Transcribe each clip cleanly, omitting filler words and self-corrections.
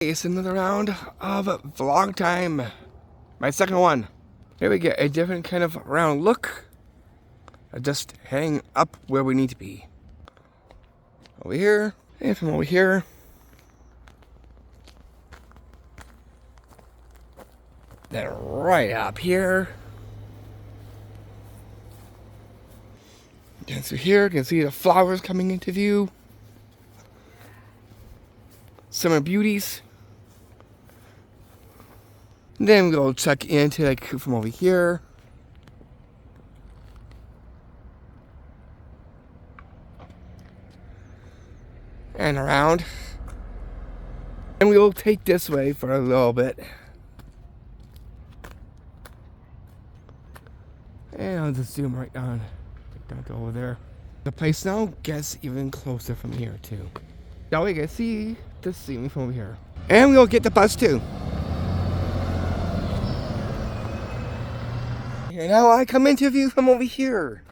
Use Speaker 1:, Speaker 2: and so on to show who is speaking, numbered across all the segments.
Speaker 1: It's another round of vlog time. My second one. Here we get a different kind of round look. Just heading up where we need to be. Over here, and from over here. Then right up here. And through here, you can see the flowers coming into view. Summer beauties. Then we'll check into like from over here. And around. And we will take this way for a little bit. And I'll just zoom right down to over there. The place now gets even closer from here too. Now we can see the scene from over here. And we'll get the bus too. And now I come into view from over here.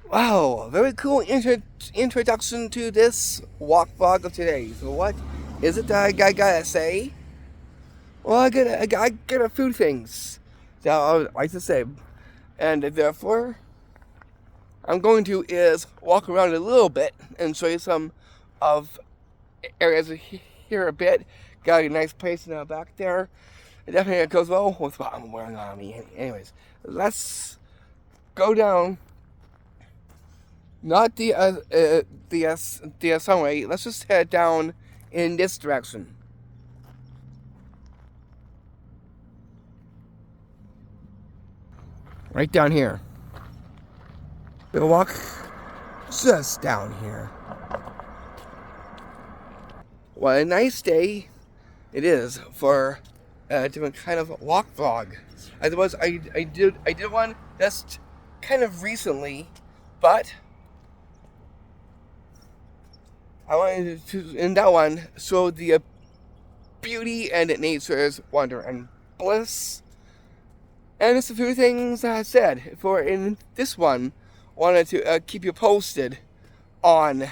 Speaker 1: Wow, very cool introduction to this walk vlog of today. So what is it that I gotta say? Well, I got a few things that I would like to say. And therefore, I'm going to walk around a little bit and show you some of areas here a bit. Got a nice place in the back there. It definitely goes well with what I'm wearing on me. Anyways, let's go down. Not the sunway. Let's just head down in this direction. Right down here. We'll walk just down here. What a nice day it is for a different kind of walk vlog. I did one just kind of recently, but I wanted to, in that one, show the beauty and nature's wonder and bliss. And it's a few things I said. For in this one, wanted to keep you posted on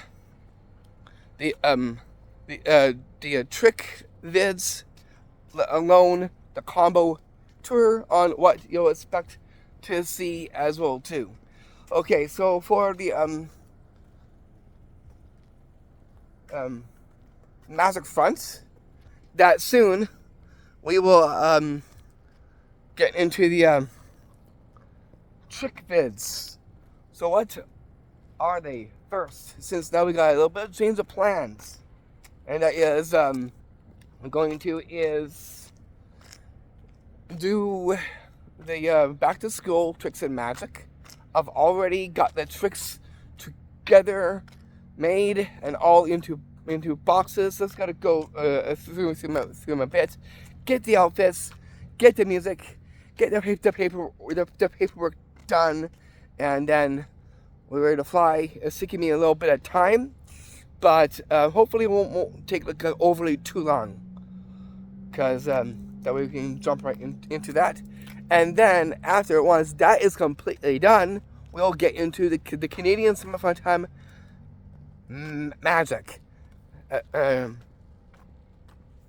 Speaker 1: the trick vids, let alone the combo tour on what you'll expect to see as well too. Okay, so for the magic front, that soon we will get into the trick vids. So what are they first? Since now we got a little bit of change of plans, and that is I'm going to do the back to school tricks and magic. I've already got the tricks together, made, and all into boxes. Just gotta go through my bits, get the outfits, get the music, get the paperwork done, and then we're ready to fly. It's taking me a little bit of time, but hopefully it won't take like overly too long, because that way we can jump right into that. And then after, once that is completely done, we'll get into the Canadian Summertime Magic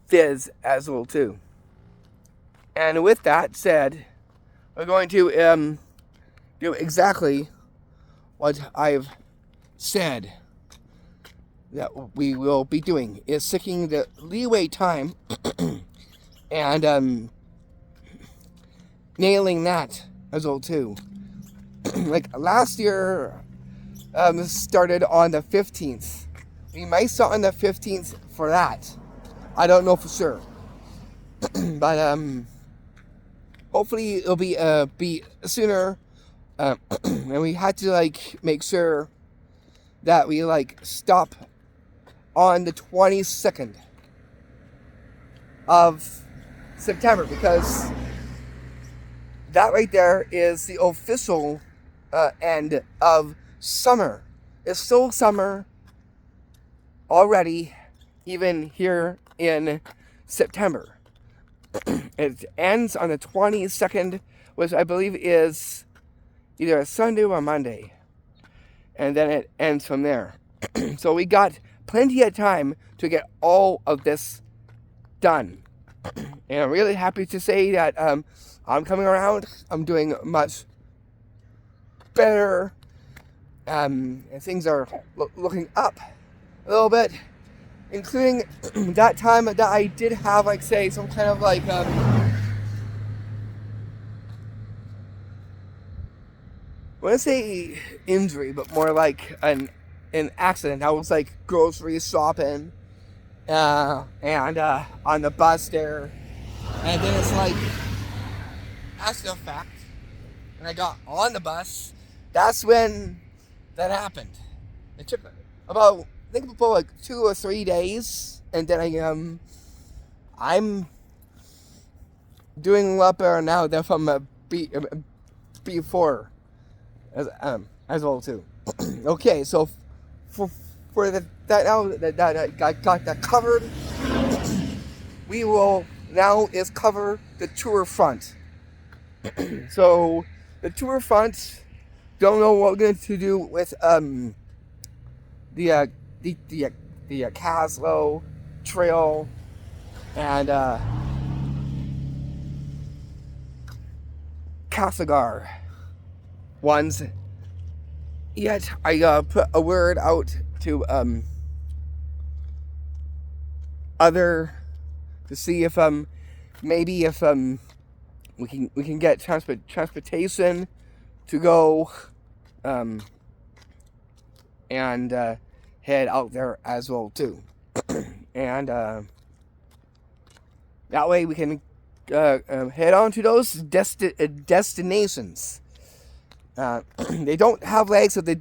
Speaker 1: Fizz as well too. And with that said, we're going to do exactly what I've said that we will be doing, is taking the leeway time and nailing that as well too. Like last year, started on the 15th. We might start on the 15th for that. I don't know for sure, but hopefully it'll be sooner. And we had to like make sure that we like stop on the 22nd of September, because that right there is the official end of summer. It's still summer already, even here in September. It ends on the 22nd, which I believe is either a Sunday or a Monday. And then it ends from there. So we got plenty of time to get all of this done. And I'm really happy to say that I'm coming around. I'm doing much better. And things are looking up a little bit, including that time that I did have, like, say, some kind of like I wouldn't say injury, but more like an accident. I was like grocery shopping, and on the bus there, and then it's like, after the fact, and I got on the bus. That's when that happened. It took about, I think, about like 2 or 3 days, and then I'm doing a lot better now than from before, as well too. Okay, so for that now that I got that covered, we will now is cover the tour front. So the tour front, don't know what we're going to do with the Caslow Trail and Castlegar ones yet. I put a word out to other to see if maybe if we can get transportation to go and head out there as well too. And that way we can head on to those destinations. They don't have legs, so they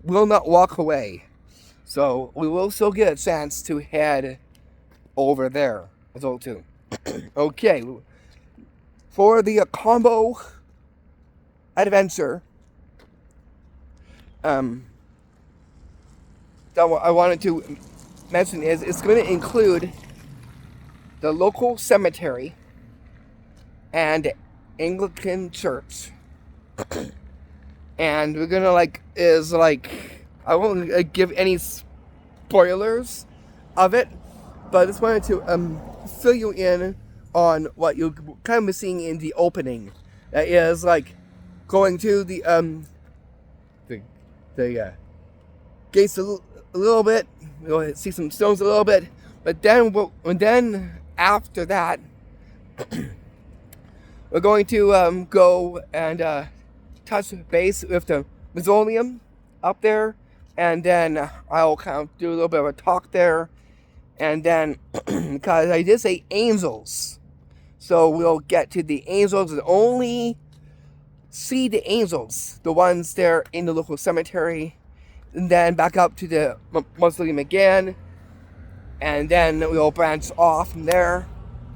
Speaker 1: will not walk away. So we will still get a chance to head over there as well too. Okay, for the combo adventure, that what I wanted to mention is it's going to include the local cemetery and Anglican church. And we're gonna I won't give any spoilers of it, but I just wanted to fill you in on what you'll kind of be seeing in the opening. That is like going to the gates a little bit. You'll see some stones a little bit, but then after that, we're going to go and touch base with the mausoleum up there, and then I'll kind of do a little bit of a talk there, and then because I did say angels, so we'll get to the angels and only see the angels, the ones there in the local cemetery, and then back up to the mausoleum again, and then we'll branch off from there,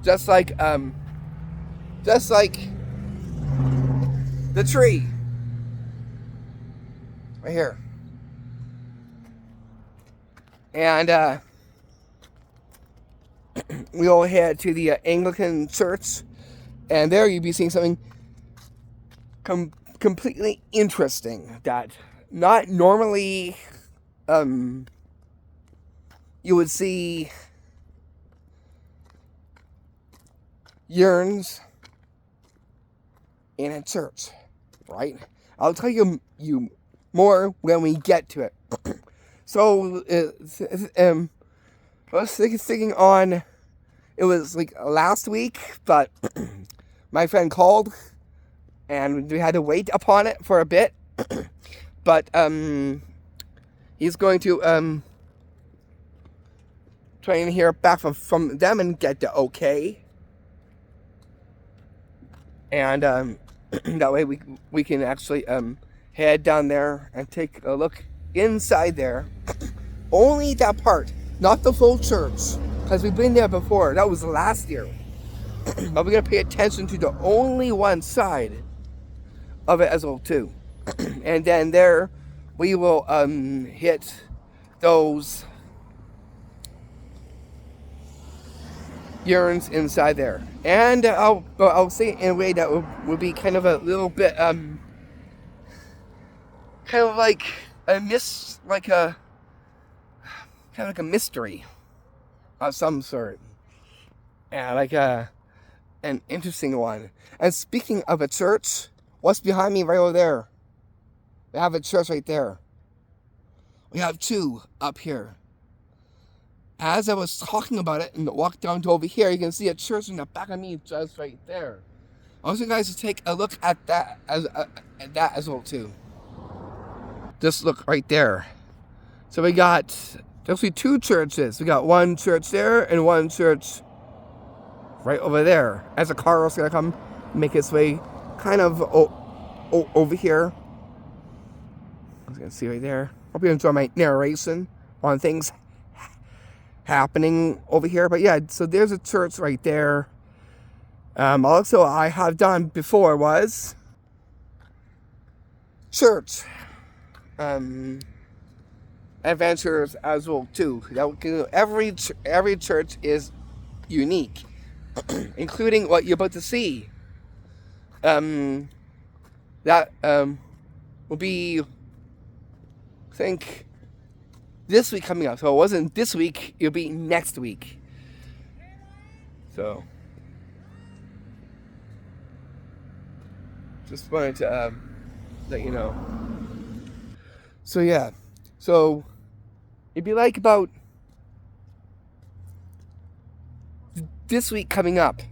Speaker 1: just like the tree right here. And we'll head to the Anglican church, and there you'll be seeing something completely interesting that not normally you would see urns in a church, right? I'll tell you more when we get to it. So, I was thinking on, it was like last week, but my friend called, and we had to wait upon it for a bit, but he's going to try and hear back from them and get the okay, and that way we can actually head down there and take a look inside there. Only that part, not the full church, because we've been there before. That was last year. But we're gonna pay attention to the only one side of it as well too. And then there we will hit those urns inside there. And I'll say it in a way that would be kind of a little bit kind of like a kind of like a mystery of some sort. and like an interesting one. And speaking of a church, what's behind me right over there? We have a church right there. We have two up here. As I was talking about it and walked down to over here, you can see a church in the back of me just right there. I want you guys to take a look at that as well too. Just look right there. So we got actually two churches. We got one church there and one church right over there. As a car is gonna come make its way kind of over here. As you can see right there. Hope you enjoy my narration on things happening over here. But yeah, so there's a church right there. Also, I have done before was church adventures as well too. Every church is unique, including what you're about to see. That will be, I think, this week coming up. So it wasn't this week, it'll be next week. So just wanted to let you know. So yeah, so it'd be like about this week coming up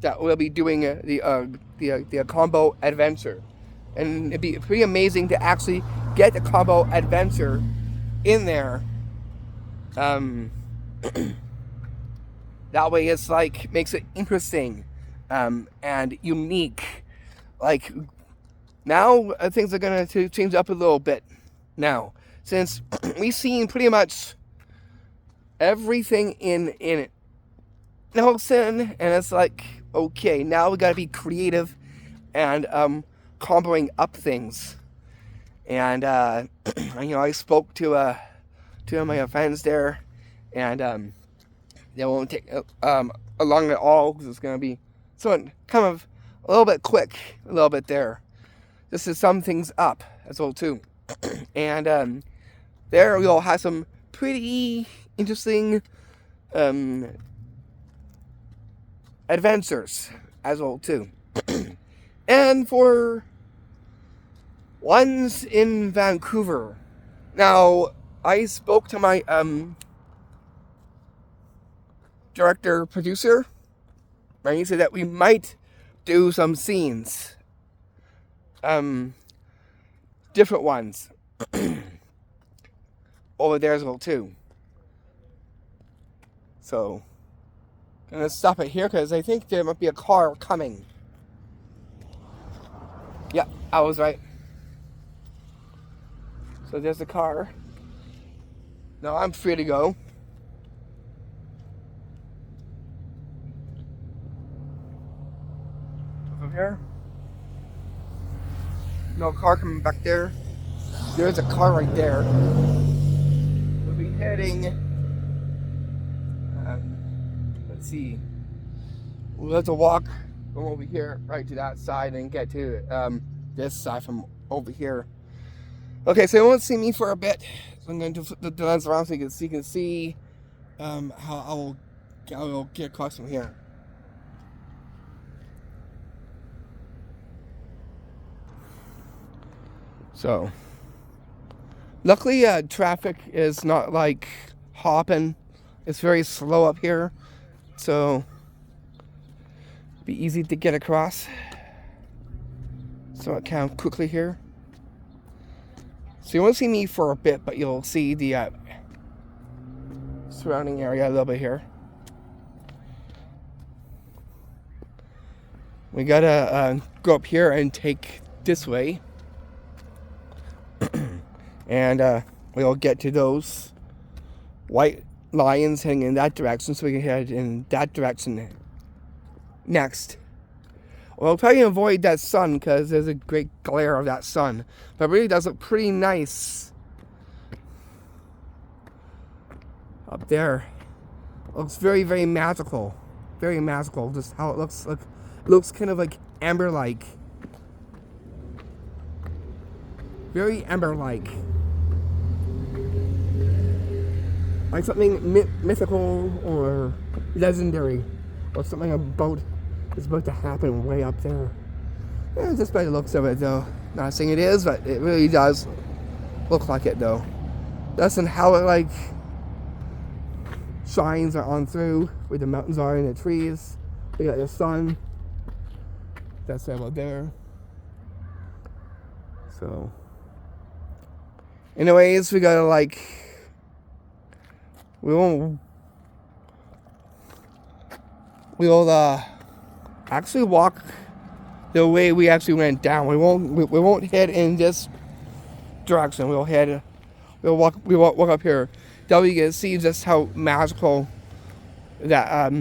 Speaker 1: that we'll be doing the combo adventure, and it'd be pretty amazing to actually get the combo adventure in there. That way it's like makes it interesting and unique. Like now things are gonna change up a little bit now, since we've seen pretty much everything in Nelson, and it's like, okay, now we gotta be creative and comboing up things. And I spoke to two of my friends there, and they won't take long at all, because it's gonna be something kind of a little bit quick, a little bit there, just to sum things up as well too. And there we'll have some pretty interesting adventures as well too. And for ones in Vancouver, now I spoke to my director producer, and he said that we might do some scenes, different ones over there as well too. So I'm gonna stop it here because I think there might be a car coming. Yeah, I was right. So there's a car. Now I'm free to go. Over here. No car coming back there. There's a car right there. We'll be heading. Let's see. We'll have to walk from over here right to that side and get to this side from over here. Okay, so you won't see me for a bit. So I'm going to flip the lens around so you can see how I will get across from here. So, luckily, traffic is not like hopping. It's very slow up here, so it'll be easy to get across. So I can quickly here. So you won't see me for a bit, but you'll see the surrounding area a little bit here. We gotta go up here and take this way. And we'll get to those white lions heading in that direction, so we can head in that direction next. We'll try to avoid that sun because there's a great glare of that sun, but it really does look pretty nice up there. It looks very, very magical, just how it looks. Like, it looks kind of like amber-like, very amber-like. Like something mythical or legendary or something about is about to happen way up there. Yeah, just by the looks of it, though. Not saying it is, but it really does look like it, though. That's and how it like shines on through where the mountains are and the trees. We got the sun. That's about there. So, anyways, we gotta like. We'll actually walk the way we actually went down. We won't head in this direction. We'll walk up here. That way you can see just how magical that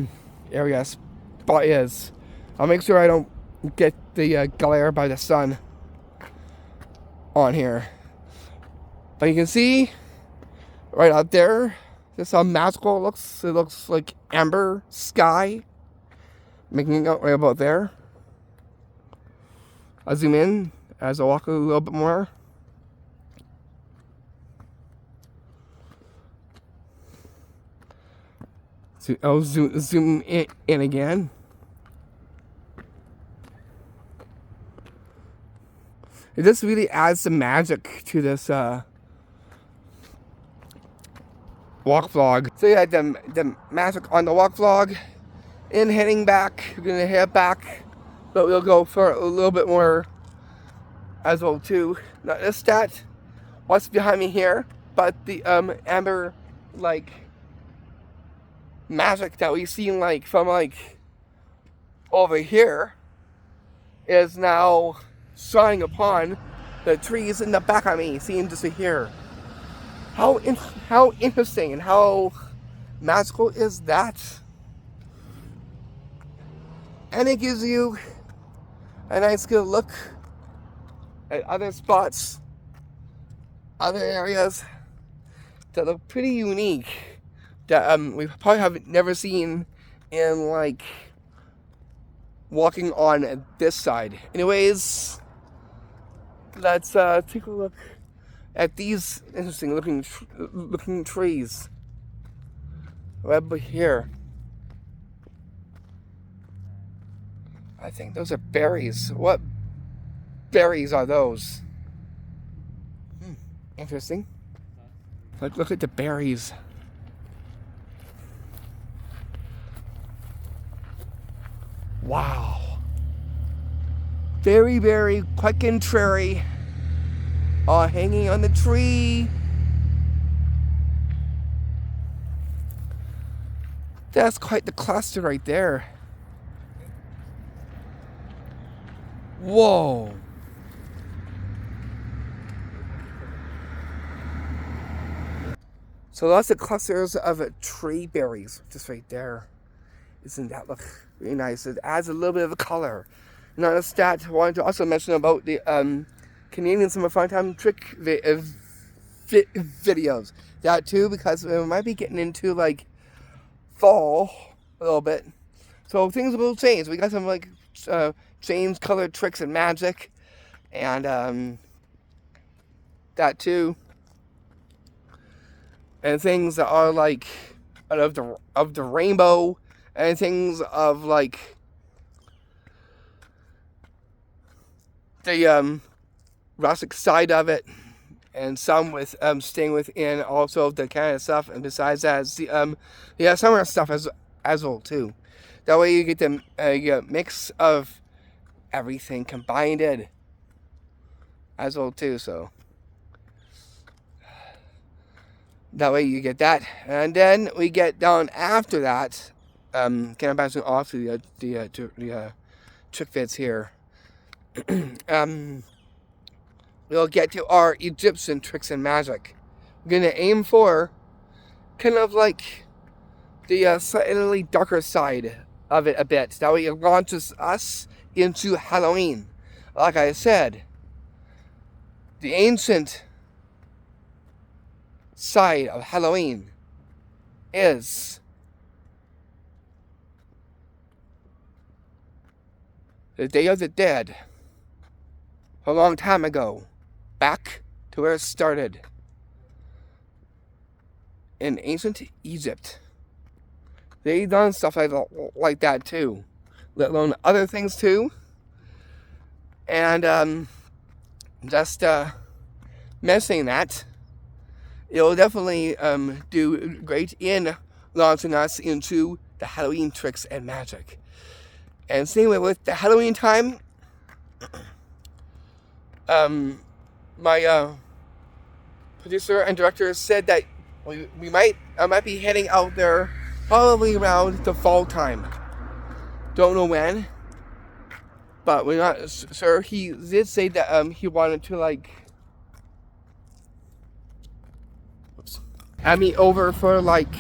Speaker 1: area spot is. I'll make sure I don't get the glare by the sun on here. But you can see right out there just how magical it looks. It looks like amber sky. Making it out right about there. I'll zoom in as I walk a little bit more. So I'll zoom in again. It just really adds some magic to this walk vlog. So yeah, the magic on the walk vlog. In heading back, we're gonna head back, but we'll go for a little bit more as well too. Not just that, what's behind me here, but the amber like magic that we've seen like from like over here is now shining upon the trees in the back of me, seeing just here. How interesting and how magical is that? And it gives you a nice good look at other spots, other areas that look pretty unique that we probably have never seen in like walking on this side. Anyways, let's take a look at these interesting looking trees right over here. I think those are berries. What berries are those? Interesting. Like, look at the berries. Wow. Very, very quite contrary. All hanging on the tree. That's quite the cluster right there. Whoa. So lots of clusters of tree berries just right there. Isn't that look really nice? It adds a little bit of color. Not a stat, I wanted to also mention about the Canadian Summer Fun Time trick videos. That too, because we might be getting into like fall a little bit. So things will change. We got some like change color tricks and magic, and that too, and things that are like of the rainbow, and things of like the rustic side of it, and some with staying within also the Canada stuff, and besides that, the summer stuff as well too. That way you get the mix of everything combined as well too. So that way you get that, and then we get down after that. Kind of bouncing off to the trick vids here. We'll get to our Egyptian tricks and magic. We're gonna aim for kind of like the slightly darker side of it a bit. That way it launches us into Halloween. Like I said, the ancient side of Halloween is the Day of the Dead. A long time ago, back to where it started in ancient Egypt. they done stuff like that too, let alone other things too. And just mentioning that, it'll definitely do great in launching us into the Halloween tricks and magic. And same way with the Halloween time, my producer and director said that we might be heading out there probably around the fall time. Don't know when, but we're not sure. He did say that he wanted to like have me over for like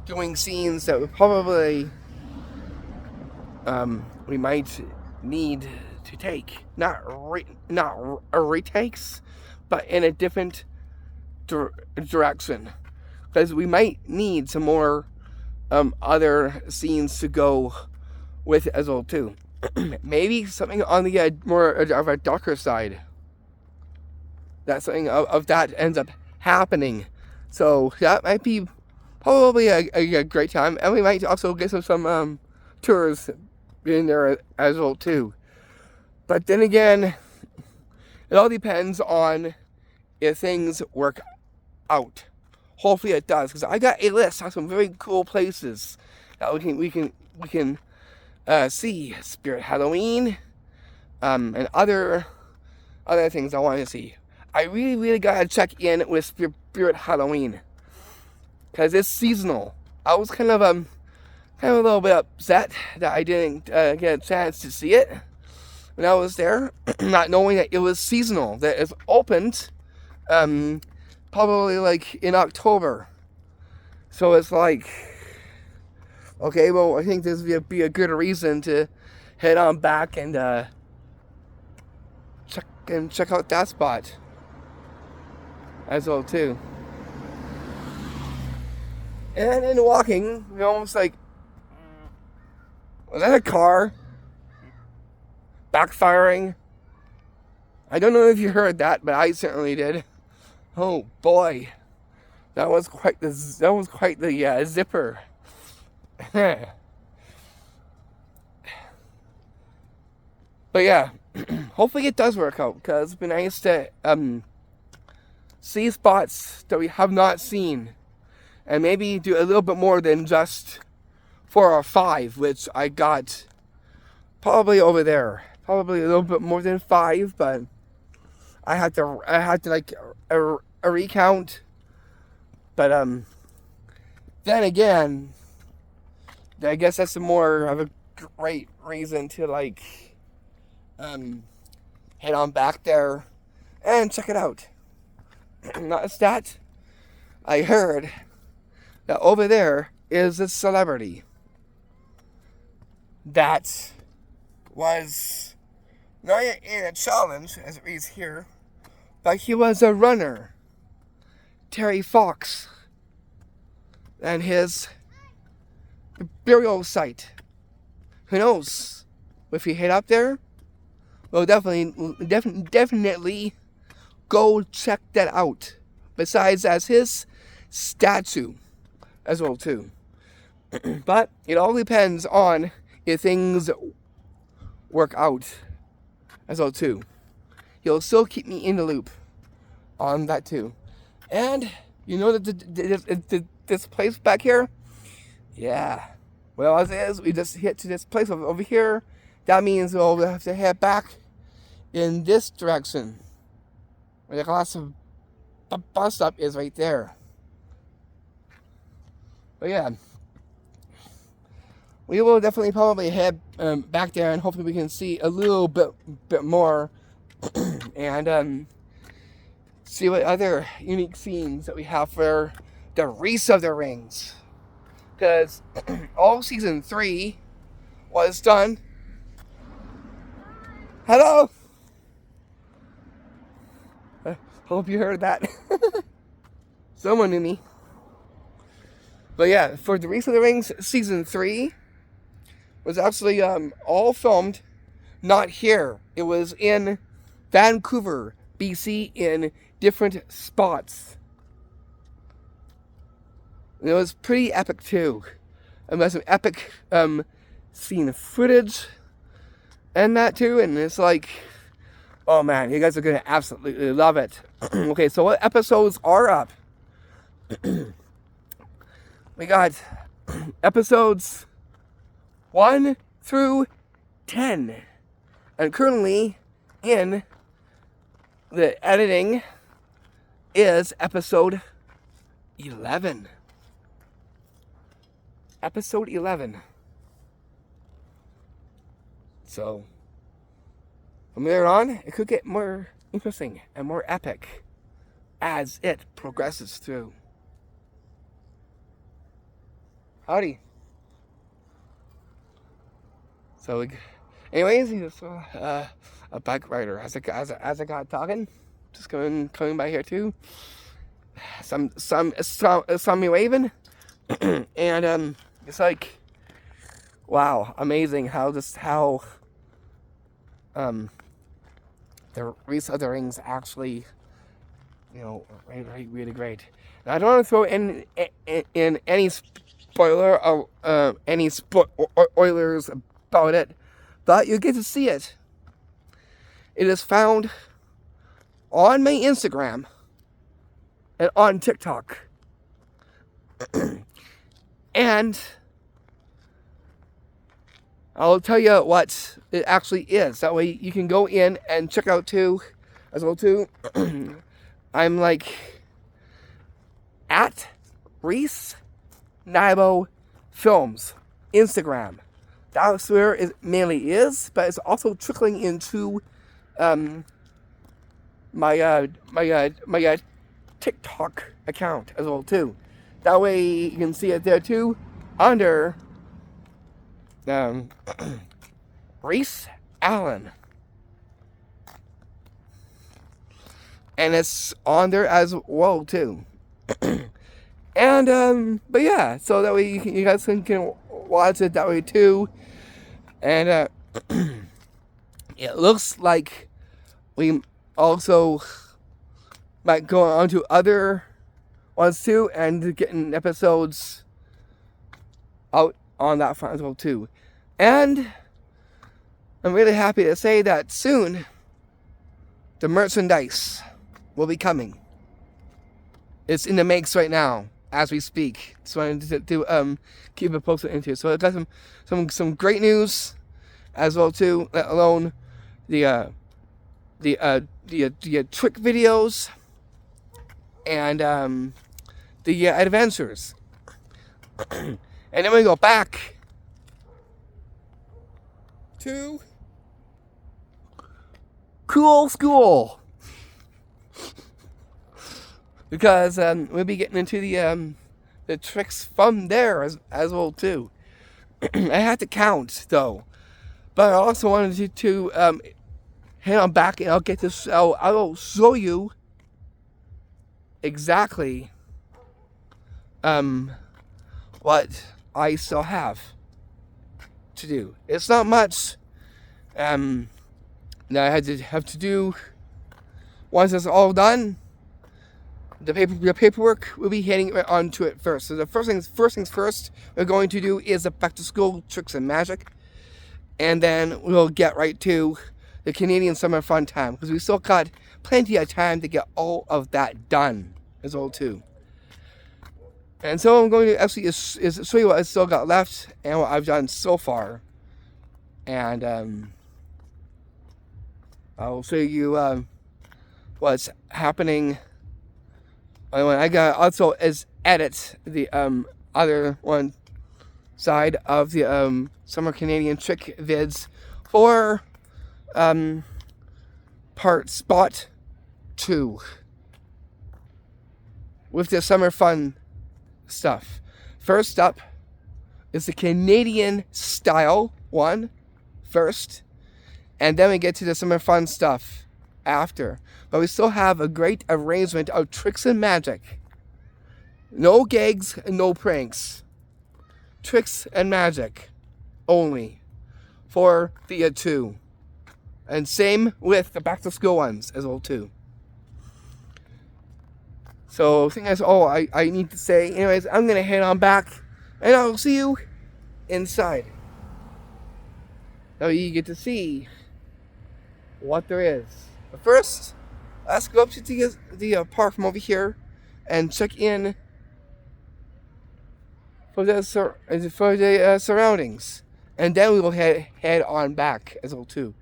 Speaker 1: doing scenes that would probably we might need to take, not retakes, but in a different direction, because we might need some more other scenes to go with as well too. Maybe something on the more of a darker side. That something of that ends up happening. So that might be probably a great time, and we might also get some tours in there as well too. But then again, it all depends on if things work out. Hopefully it does, because I got a list of some very cool places that we can see. Spirit Halloween, and other things I want to see. I really gotta check in with Spirit Halloween, because it's seasonal. I was kind of a little bit upset that I didn't get a chance to see it when I was there, not knowing that it was seasonal, that it's opened probably like in October. So it's like, okay, well, I think this would be a good reason to head on back and check out that spot as well too. And in walking, you're almost like, was that a car backfiring? I don't know if you heard that, but I certainly did. Oh boy, that was quite the zipper. But yeah, hopefully it does work out, because it'd be nice to see spots that we have not seen, and maybe do a little bit more than just 4 or 5, which I got probably over there. Probably a little bit more than 5, but I had to like a recount. But then again, I guess that's more of a great reason to like head on back there and check it out. Not as that, I heard that over there is a celebrity that was not in a challenge, as it reads here, but he was a runner. Terry Fox. And his burial site. Who knows? If we head up there, we'll definitely go check that out. Besides, as his statue as well too. But it all depends on if things work out as well too. He'll still keep me in the loop on that too. And you know that this place back here, yeah, well, as is, we just hit to this place over here. That means we'll have to head back in this direction, where the glass of bus stop is right there. But yeah, we will definitely probably head back there, and hopefully we can see a little bit more and see what other unique scenes that we have for the Race of the Rings. Because all season 3 was done. Hello! Hope you heard that. Someone knew me. But yeah, for the Race of the Rings season 3 was actually all filmed not here. It was in Vancouver, BC, in different spots. And it was pretty epic too. And there's some epic scene footage and that too. And it's like, oh man, you guys are gonna absolutely love it. Okay, so what episodes are up? We got episodes 1 through 10. And currently in the editing is episode 11. Episode 11. So, from there on, it could get more interesting and more epic as it progresses through. Howdy. So, anyways, he's a bike rider. As I got talking, just coming by here too. Some me waving, and it's like, wow, amazing how the Reese of the Rings actually, really great. And I don't want to throw in any spoiler or any spoilers about it, but you get to see it. It is found on my Instagram and on TikTok. And I'll tell you what it actually is. That way you can go in and check out too, as well too. I'm like at Reese Nibo Films Instagram. That's where it mainly is, but it's also trickling into my TikTok account as well too. That way you can see it there too, under Reese Allen, and it's on there as well too. And but yeah, so that way you guys can watch it that way too. And it looks like we also might go on to other ones too, and getting episodes out on that front as well too. And I'm really happy to say that soon the merchandise will be coming. It's in the makes right now as we speak. Just wanted to keep it posted into. So I got some great news as well too. Let alone the trick videos and the adventures. And then we go back to Cool School, because we'll be getting into the tricks from there as well too. I had to count though, but I also wanted to head on back, and I'll get this. I will show you exactly what I still have to do. It's not much that I have to do. Once it's all done, the paperwork, we'll be heading right onto it first. So the first things first, we're going to do is the back to school tricks and magic, and then we'll get right to the Canadian summer fun time, because we still got plenty of time to get all of that done as well too. And so I'm going to actually is show you what I still got left and what I've done so far. And I'll show you what's happening. When I got also is edit the other one side of the summer Canadian trick vids for spot 2 with the summer fun stuff. First up is the Canadian style one first, and then we get to the summer fun stuff after. But we still have a great arrangement of tricks and magic. No gags, no pranks. Tricks and magic only for the 2. And same with the back to school ones as well too. So, thing is, I need to say, anyways, I'm gonna head on back, and I'll see you inside. So you get to see what there is. But first, let's go up to the park from over here and check in for the surroundings, and then we will head on back as well too.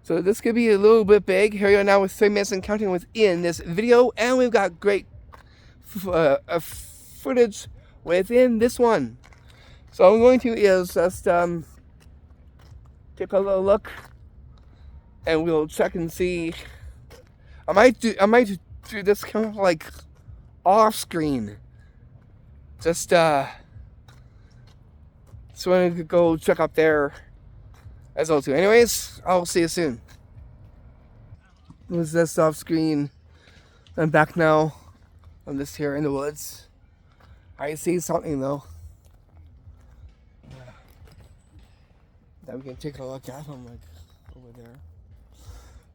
Speaker 1: So this could be a little bit big. Here we are now with 3 minutes and counting within this video, and we've got great footage within this one. So what I'm going to is just take a little look, and we'll check and see. I might do this kind of like off screen. Just so I could go check up there as well too. Anyways, I'll see you soon. Was this off screen? I'm back now. I'm just here in the woods. I see something though that we can take a look at. I'm like over there.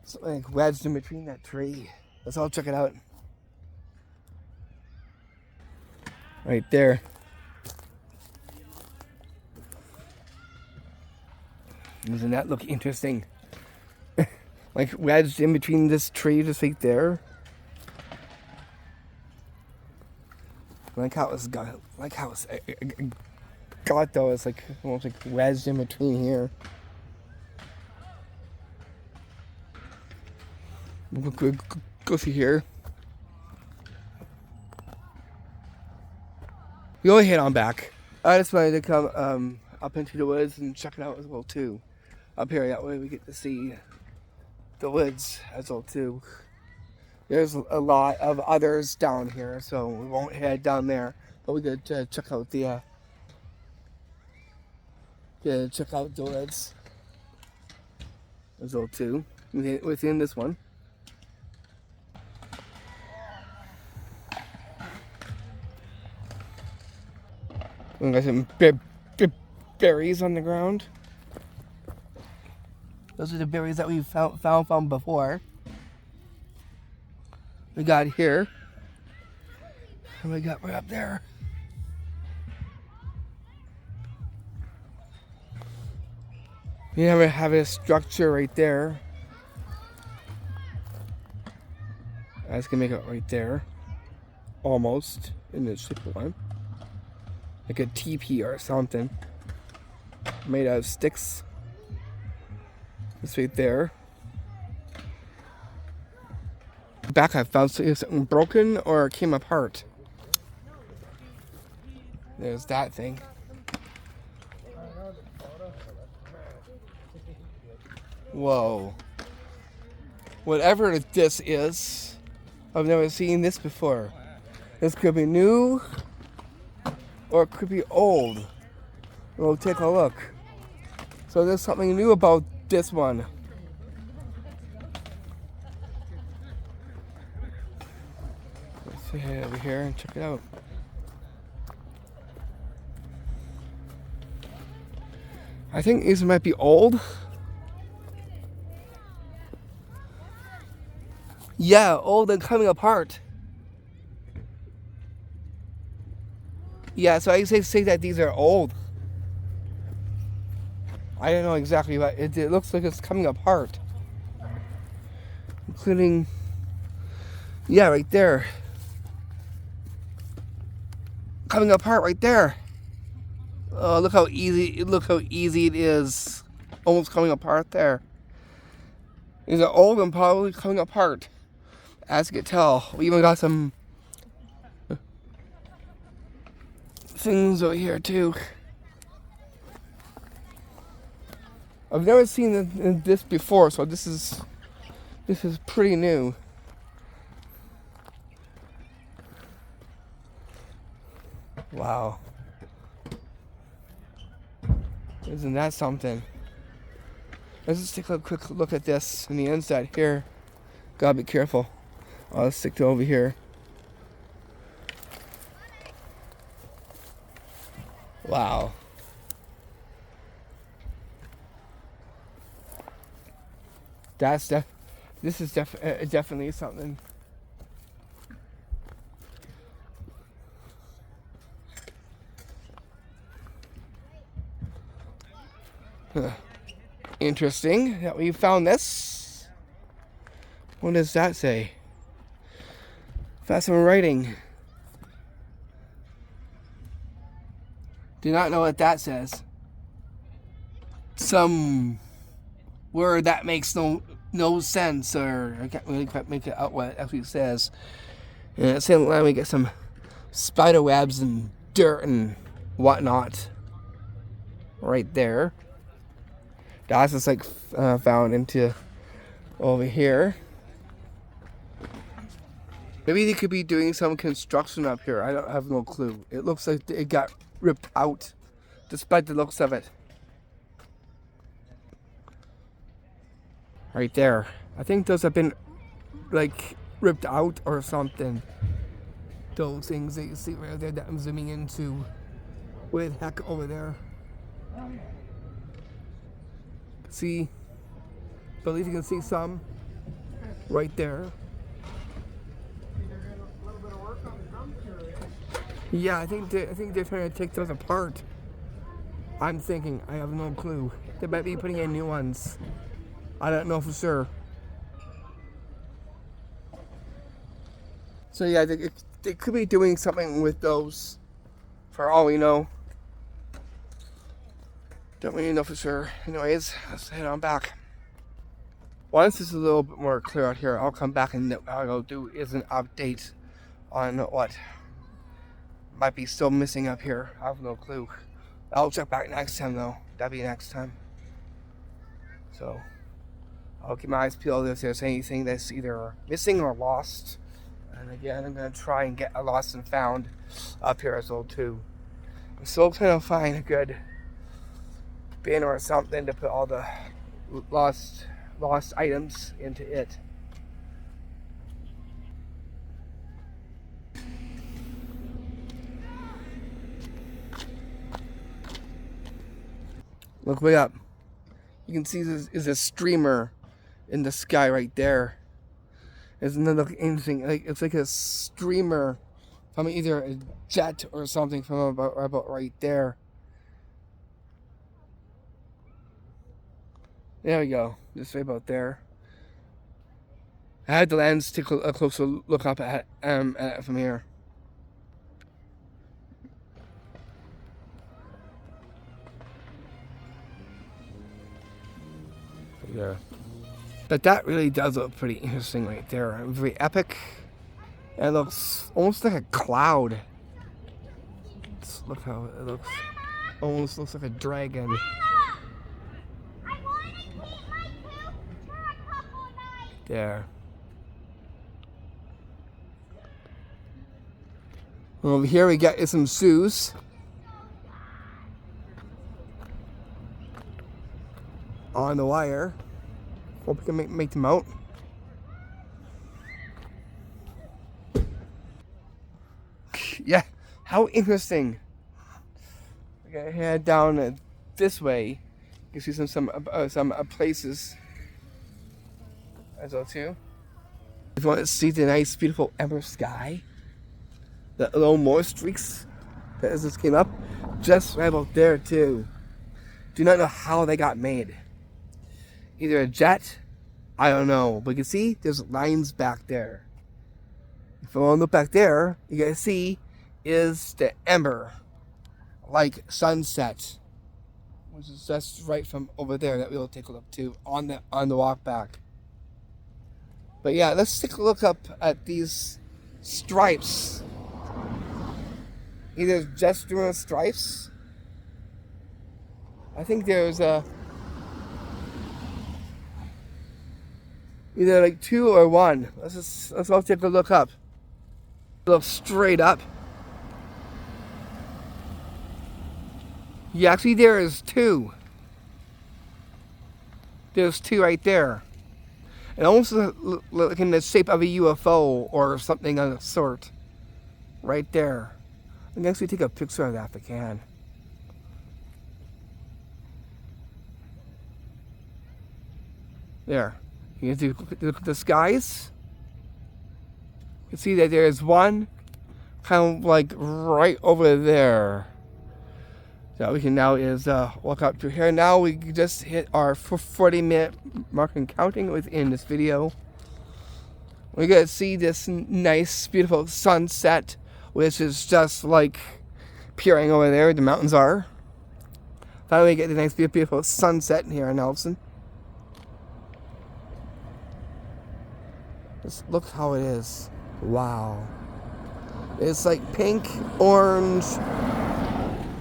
Speaker 1: Something like wedged in between that tree. Let's all check it out. Right there. Doesn't that look interesting? Like wedged in between this tree just right there. Like how it's got though, it's like almost like wedged in between here. Go see here. We only head on back. I just wanted to come up into the woods and check it out as well too. Up here, that way we get to see the woods as well too. There's a lot of others down here, so we won't head down there. But we could check out the woods as well too within this one. We got some berries on the ground. Those are the berries that we found before. We got here. And we got right up there. We have a structure right there. I was gonna make it right there. Almost. In the shape of one. Like a teepee or something. Made out of sticks. It's right there. Back I found something broken or came apart. There's that thing. Whoa. Whatever this is, I've never seen this before. This could be new or it could be old. We'll take a look. So there's something new about this one. Let's head over here and check it out. I think these might be old. Yeah, old and coming apart. Yeah, so I say that these are old. I don't know exactly, but it looks like it's coming apart. Including, yeah, right there. Coming apart right there. Oh, look how easy it is. Almost coming apart there. These are old and probably coming apart. As you can tell, we even got some things over here too. I've never seen this before, so this is pretty new. Wow. Isn't that something? Let's just take a quick look at this on the inside here. Gotta be careful. I'll stick to over here. Wow. This is definitely something. Huh. Interesting that we found this. What does that say? That's some writing. Do not know what that says. Some word that makes no sense, or I can't really quite make it out what it actually says. And at the same time, we get some spider webs and dirt and whatnot right there. That's just like found into over here. Maybe they could be doing some construction up here. I don't have no clue. It looks like it got ripped out, despite the looks of it. Right there. I think those have been like ripped out or something. Those things that you see right there that I'm zooming into. Way the heck over there. See, I believe you can see some right there. Yeah, I think they're trying to take those apart. I'm thinking, I have no clue. They might be putting in new ones. I don't know for sure. So yeah, they could be doing something with those, for all we know. Don't really know for sure. Anyways, let's head on back. Once this is a little bit more clear out here, I'll come back and what I'll do is an update on what might be still missing up here. I have no clue. I'll check back next time though. That'll be next time. So I'll keep my eyes peeled if there's anything that's either missing or lost. And again, I'm gonna try and get a lost and found up here as well too. I'm still trying to find a good bin or something to put all the lost items into it. Look way up. You can see this is a streamer in the sky right there. Isn't that look interesting? Like it's like a streamer from either a jet or something from about right there. There we go. Just right about there. I had the lens take a closer look up at it from here. Yeah. But that really does look pretty interesting right there. Very epic. And it looks almost like a cloud. Let's look how it looks. Almost looks like a dragon. There. Over here we got some shoes. On the wire. Hope we can make them out. Yeah, how interesting. We gotta head down this way. You can see some places as well too. If you want to see the nice, beautiful emerald sky, the little more streaks that just came up, just right about there too. Do not know how they got made. Either a jet, I don't know, but you can see there's lines back there. If you want to look back there, you guys see is the ember, like sunset, which is just right from over there that we'll take a look to on the walk back. But yeah, let's take a look up at these stripes. Either just doing stripes. I think there's either like 2 or 1. Let's all take a look up. Look straight up. Yeah, actually there is 2. There's 2 right there. It almost looks like in the shape of a UFO or something of the sort. Right there. I can actually take a picture of that if I can. There. You can look at the skies. You can see that there's one kind of like right over there. that we can now is walk up to here. Now we just hit our 40-minute mark and counting within this video. We're gonna see this nice, beautiful sunset, which is just like peering over there. The mountains are. Finally, get the nice, beautiful sunset here in Nelson. Just look how it is. Wow. It's like pink, orange,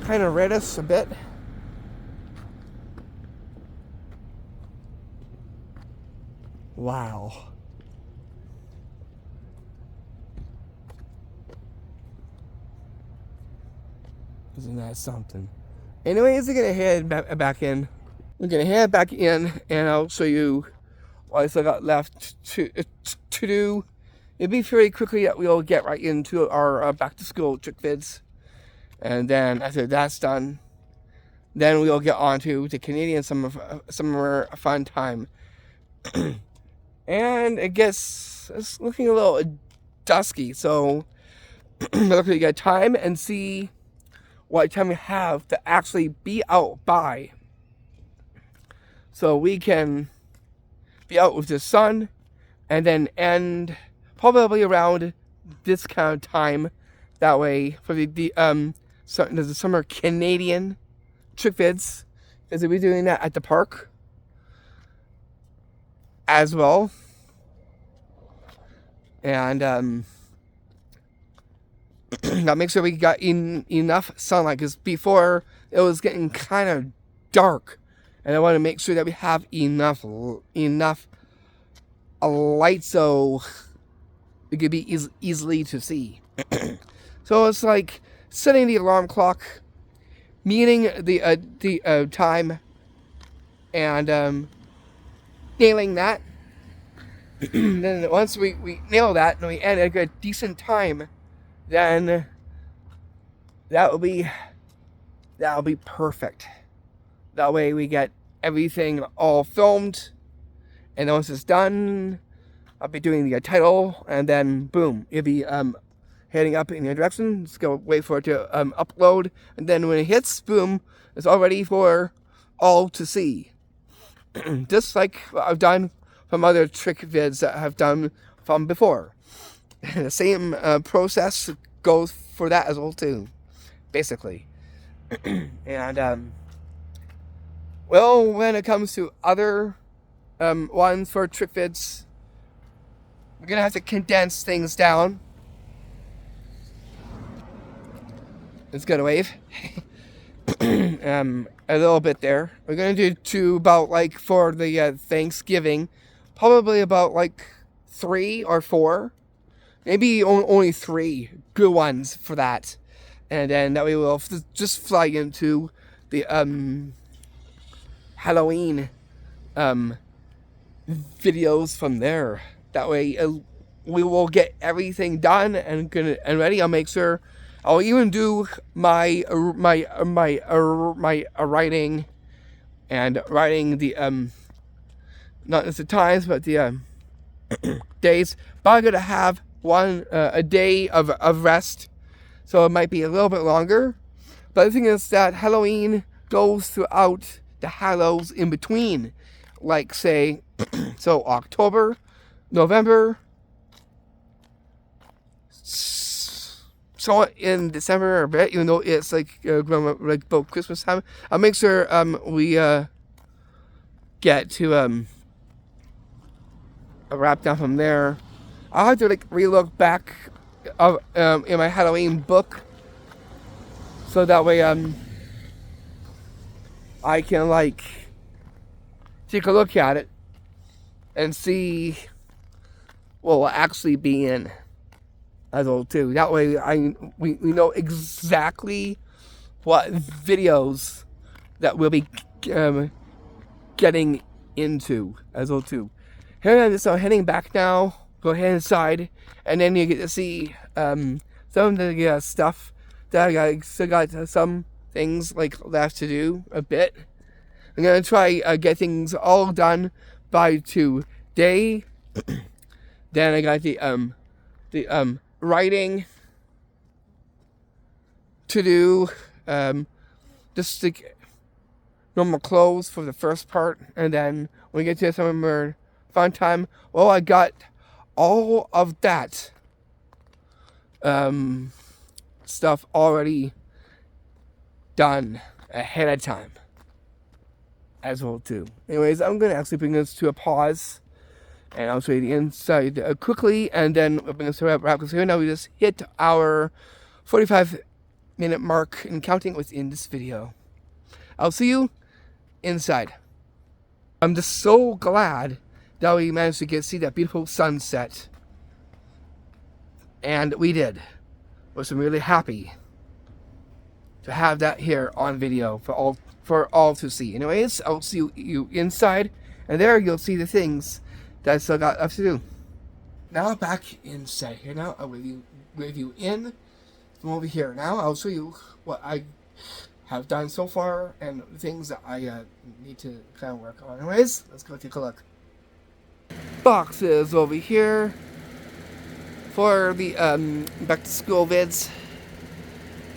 Speaker 1: kind of reddish a bit. Wow. Isn't that something? Anyways, we're gonna head back in. We're gonna head back in, and I'll show you what I still got left to do. It'll be very quickly that we'll get right into our back to school trick vids. And then after that's done, then we'll get on to the Canadian summer fun time. And I guess it's looking a little dusky, so we'll look at time and see what time we have to actually be out by. So we can be out with the sun and then end probably around this kind of time. That way for the summer Canadian trick vids, because we'll be doing that at the park as well. And now make sure we got enough sunlight, because before it was getting kind of dark, and I want to make sure that we have enough light so it could be easily to see. So it's like setting the alarm clock, meeting the time, and nailing that. Then once we nail that and we end at a decent time, then that'll be perfect. That way we get everything all filmed, and then once it's done, I'll be doing the title, and then boom, it'll be heading up in your direction. Just go wait for it to upload, and then when it hits, boom, it's all ready for all to see. Just like what I've done from other trick vids that I've done from before. The same process goes for that as well too, basically. And well, when it comes to other ones for trick vids, we're gonna have to condense things down. It's gonna wave. A little bit there. We're gonna do to about like for the Thanksgiving, probably about like 3 or 4, maybe only 3 good ones for that, and then that way we'll just fly into the Halloween videos from there. That way we will get everything done and ready. I'll make sure. I'll even do my writing the not just the times but the days. But I'm gonna have a day of rest, so it might be a little bit longer. But the thing is that Halloween goes throughout the Hallows in between, like say, so October, November. So in December a bit, even though it's like about Christmas time, I'll make sure we get to wrap down from there. I'll have to like relook back in my Halloween book, so that way I can like take a look at it and see what will actually be in as well too. That way we know exactly what videos that we'll be getting into as well too. Here, so heading back now. Go ahead inside, and then you get to see some of the stuff that I still got some things like left to do a bit. I'm gonna try get things all done by today. Then I got the writing to do, just like normal clothes for the first part, and then when we get to the summer fun time, well, I got all of that stuff already done ahead of time as well too. Anyways, I'm gonna actually bring this to a pause, and I'll show you the inside quickly, and then we'll bring this to a wrap because here now we just hit our 45-minute mark and counting within this video. I'll see you inside. I'm just so glad that we managed to see that beautiful sunset, and we did. I'm really happy to have that here on video for all to see. Anyways, I'll see you inside, and there you'll see the things that I still got left to do. Now back inside here. Now I'll wave you in from over here. Now I'll show you what I have done so far and things that I need to kind of work on. Anyways, let's go take a look. Boxes over here for the back to school vids.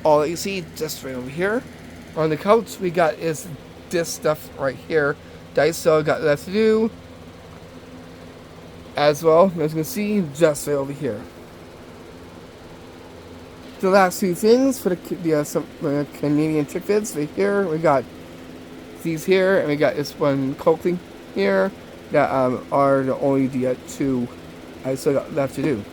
Speaker 1: All that you see just right over here. On the couch we got is this stuff right here that I still got left to do as well, as you can see, just right over here. The last few things for the Canadian trick vids right here, we got these here, and we got this one coating here that are the only two I still got left to do.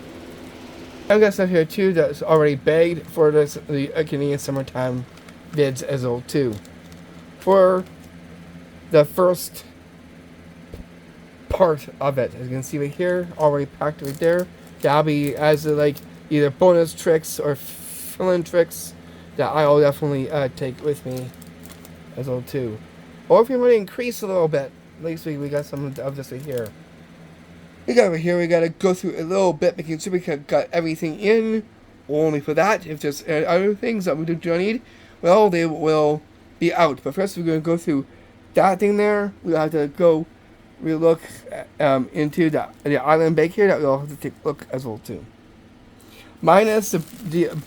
Speaker 1: I've got stuff here too that's already bagged for the Canadian summertime vids as well too. For the first part of it, as you can see right here, already packed right there. That'll be as like either bonus tricks or fill-in tricks that I'll definitely take with me as well too. Or if you want to increase a little bit, at least we got some of this right here. We got over here, we gotta go through a little bit, making sure we got everything in. Only for that, if there's other things that we do need, well, they will be out. But first, we're gonna go through that thing there. We have to go relook into the island bake here that we'll have to take a look as well too. Minus the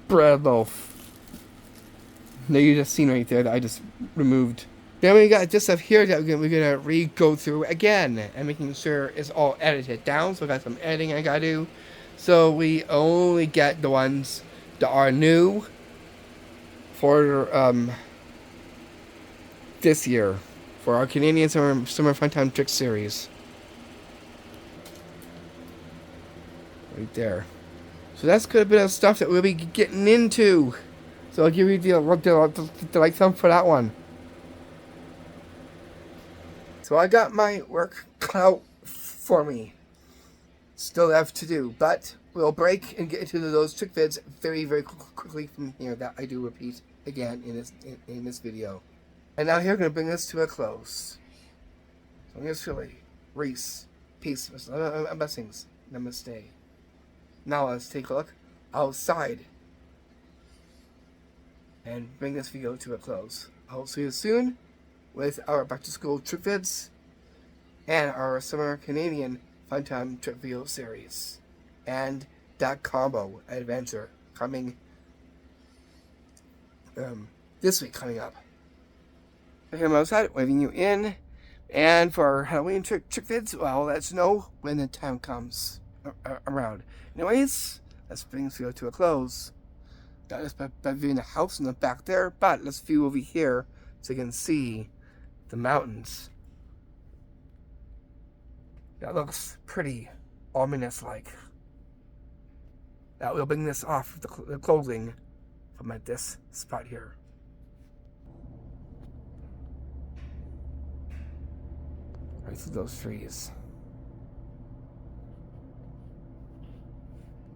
Speaker 1: bread loaf that you just seen right there that I just removed. Then we got this stuff here that we're gonna re-go through again and making sure it's all edited down. So I got some editing I gotta do. So we only get the ones that are new for this year for our Canadian Summer Funtime Trick Series. Right there. So that's quite a bit of stuff that we'll be getting into. So I'll give you the like thumb for that one. So I got my work cut out for me. Still left to do, but we'll break and get into those trick vids very, very quickly from here that I do repeat again in this video. And now here, we're going to bring this to a close. So I'm just really, Reese, peace, blessings, namaste. Now let's take a look outside and bring this video to a close. I'll see you soon with our back to school trick vids and our summer Canadian Funtime trick video series and that combo adventure coming this week coming up. Here I'm outside waving you in, and for our Halloween trick vids, well, let's know when the time comes around. Anyways, let's bring this video to a close. Got us by viewing the house in the back there, but let's view over here so you can see the mountains. That looks pretty ominous-like. That we'll bring this off the clothing from at this spot here. Right through those trees.